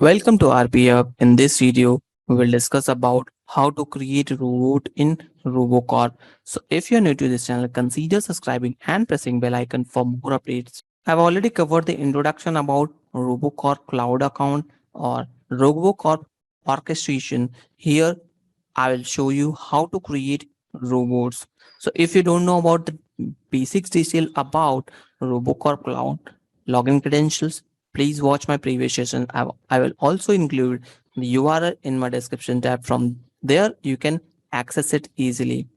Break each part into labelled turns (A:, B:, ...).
A: Welcome to RPF. In this video, we will discuss about how to create a robot in RoboCorp. So if you're new to this channel, consider subscribing and pressing bell icon for more updates. I've already covered the introduction about RoboCorp Cloud Account or RoboCorp Orchestration. Here, I will show you how to create robots. So if you don't know about the basics detail about RoboCorp Cloud login credentials, please watch my previous session. I will also include the URL in my description tab. From there, you can access it easily.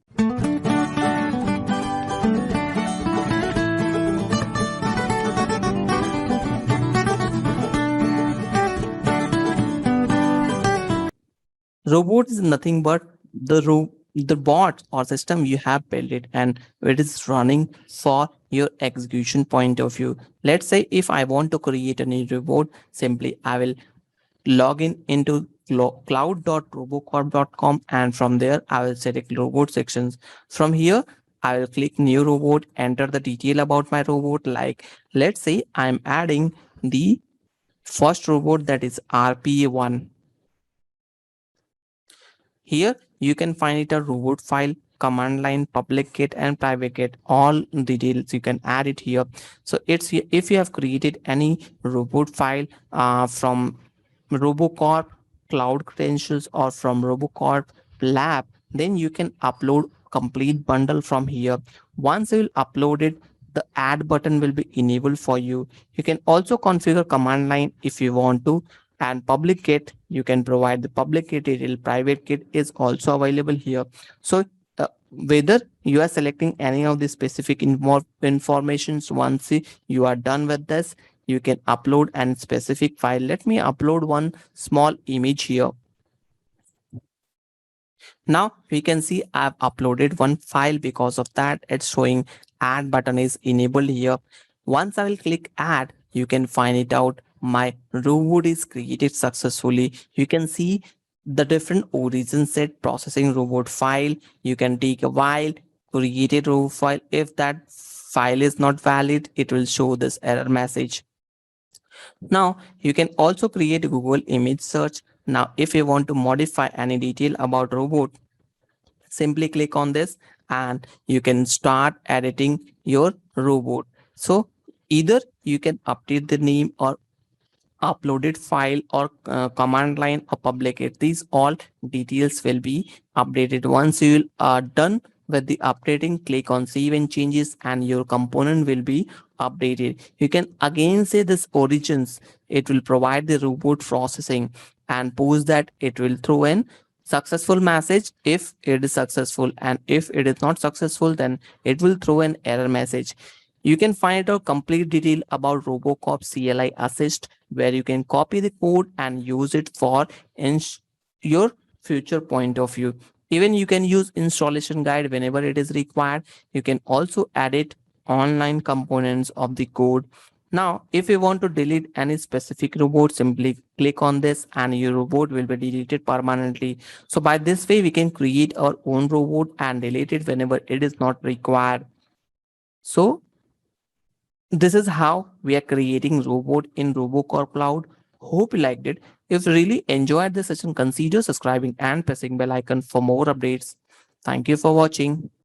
A: Robot is nothing but the bot or system you have built it, and it is running for your execution point of view. Let's say if I want to create a new robot, simply I will log in into cloud.robocorp.com, and from there I will select robot sections. From here, I will click new robot, enter the detail about my robot. Like, let's say I'm adding the first robot, that is RPA1. Here you can find it a robot file, command line, public kit and private kit. All details you can add it here. So it's, if you have created any robot file from RoboCorp Cloud Credentials or from RoboCorp Lab, then you can upload complete bundle from here. Once you will upload it, the add button will be enabled for you. You can also configure command line if you want to, and public kit you can provide the public kit detail. Private kit is also available here. So whether you are selecting any of the specific informations, once you are done with this, you can upload an specific file. Let me upload one small image here. Now we can see I've uploaded one file. Because of that, it's showing add button is enabled here. Once I will click add, you can find it out my robot is created successfully. You can see the different origin set processing robot file. You can take a while create a robot file. If that file is not valid, it will show this error message. Now you can also create Google image search. Now if you want to modify any detail about robot, simply click on this and you can start editing your robot. So either you can update the name or uploaded file or command line or public it. These all details will be updated. Once you are done with the updating, click on save and changes and your component will be updated. You can again say this origins. It will provide the robot processing, and post that it will throw in successful message if it is successful, and if it is not successful, then it will throw an error message. You can find out complete detail about RoboCorp CLI Assist, where you can copy the code and use it for your future point of view. Even you can use installation guide whenever it is required. You can also edit online components of the code. Now, if you want to delete any specific robot, simply click on this and your robot will be deleted permanently. So by this way, we can create our own robot and delete it whenever it is not required. So this is how we are creating robot in RoboCorp Cloud. Hope you liked it. If you really enjoyed this session, consider subscribing and pressing bell icon for more updates. Thank you for watching.